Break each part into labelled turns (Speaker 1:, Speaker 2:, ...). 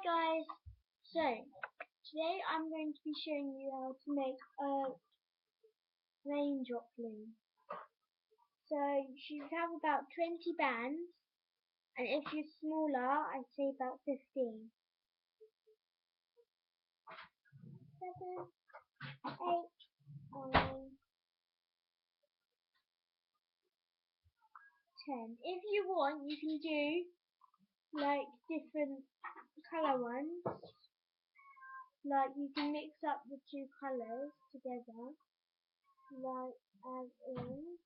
Speaker 1: guys, so today I'm going to be showing you how to make a raindrop loom. So you should have about 20 bands, and if you're smaller I'd say about 15. 7, 8, 9, 10. If you want you can do like different colour ones. Like you can mix up the two colours together, like as in.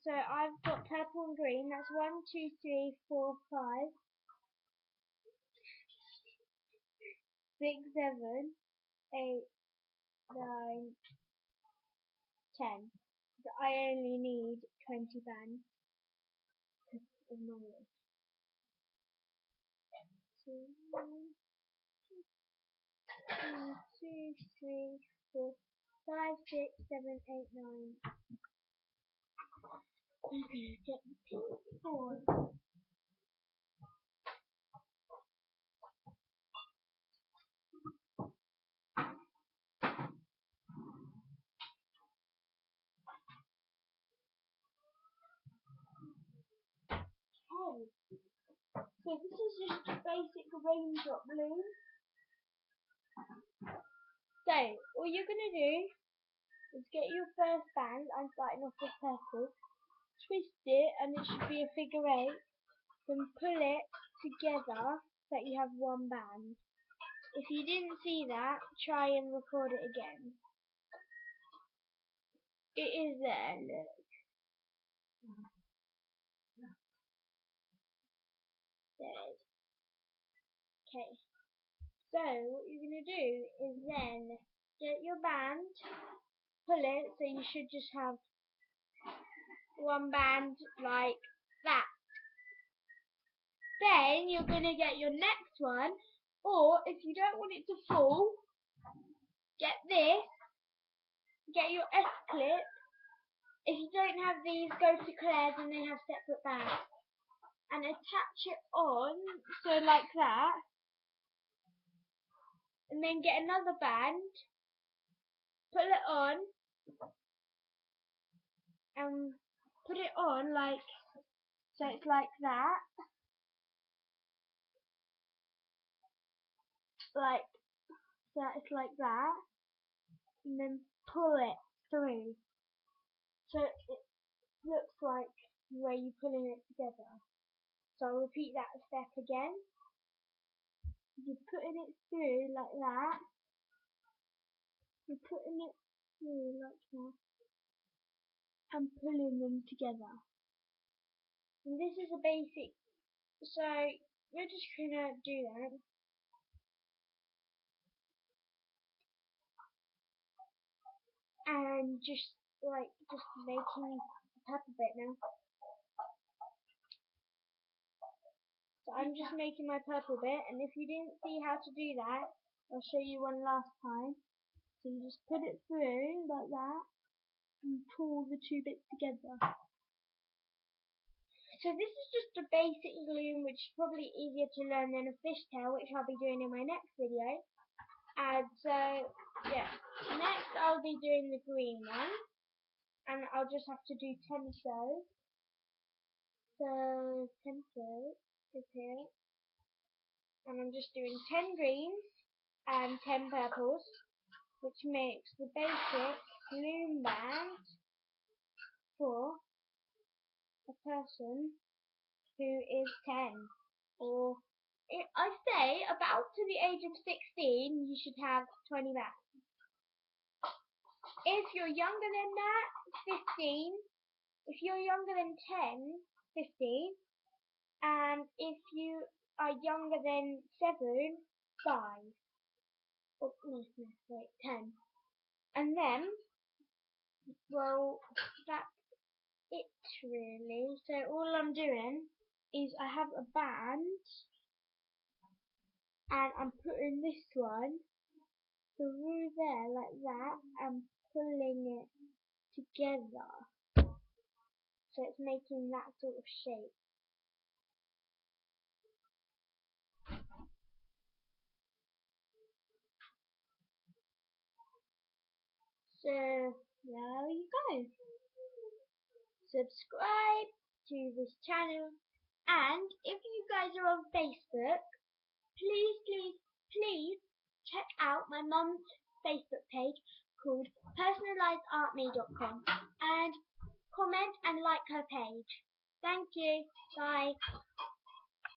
Speaker 1: So I've got purple and green. That's 1, 2, 3, 4, 5, 6, 7, 8, 9, 10. But I only need 20 bands of my list. 1, 2, 3, 4, 5, 6, 7, 8, 9. I'm gonna get the pink board. So this is just a basic raindrop loom. So all you're gonna do is get your first band. I'm starting off with purple. Twist it and it should be a figure 8. Then pull it together so that you have one band. If you didn't see that, try and record it again. It is there, look. There it is. Okay. So what you're going to do is then get your band, pull it, so you should just have one band like that. Then you're going to get your next one, or if you don't want it to fall, get this, get your S-clip. If you don't have these, go to Claire's and they have separate bands. And attach it on, so like that. And then get another band, put it on, and put it on like, so it's like that. Like, so it's like that. And then pull it through. So it looks like where you're pulling it together. So I'll repeat that step again. You're putting it through like that. You're putting it through like that. And pulling them together. And this is a basic, so we're just gonna do that. And just making a purple bit now. So I'm just making my purple bit, and if you didn't see how to do that, I'll show you one last time. So you just put it through like that and pull the two bits together. So this is just a basic loom, which is probably easier to learn than a fishtail, which I'll be doing in my next video. And so yeah, next I'll be doing the green one, and I'll just have to do 10 shows. So 10 shows is here, and I'm just doing 10 greens and 10 purples, which makes the basic loom band for a person who is 10, or I say about to the age of 16 you should have 20 bands. If you're younger than that, 15. If you're younger than 10, 15. And if you are younger than 7, 5. Oh, no, wait, 10. And then, well, that's it really. So all I'm doing is I have a band, and I'm putting this one through there like that and pulling it together. So it's making that sort of shape. So there you go. Subscribe to this channel, and if you guys are on Facebook, please check out my mum's Facebook page called personalizedartme.com and comment and like her page. Thank you. Bye.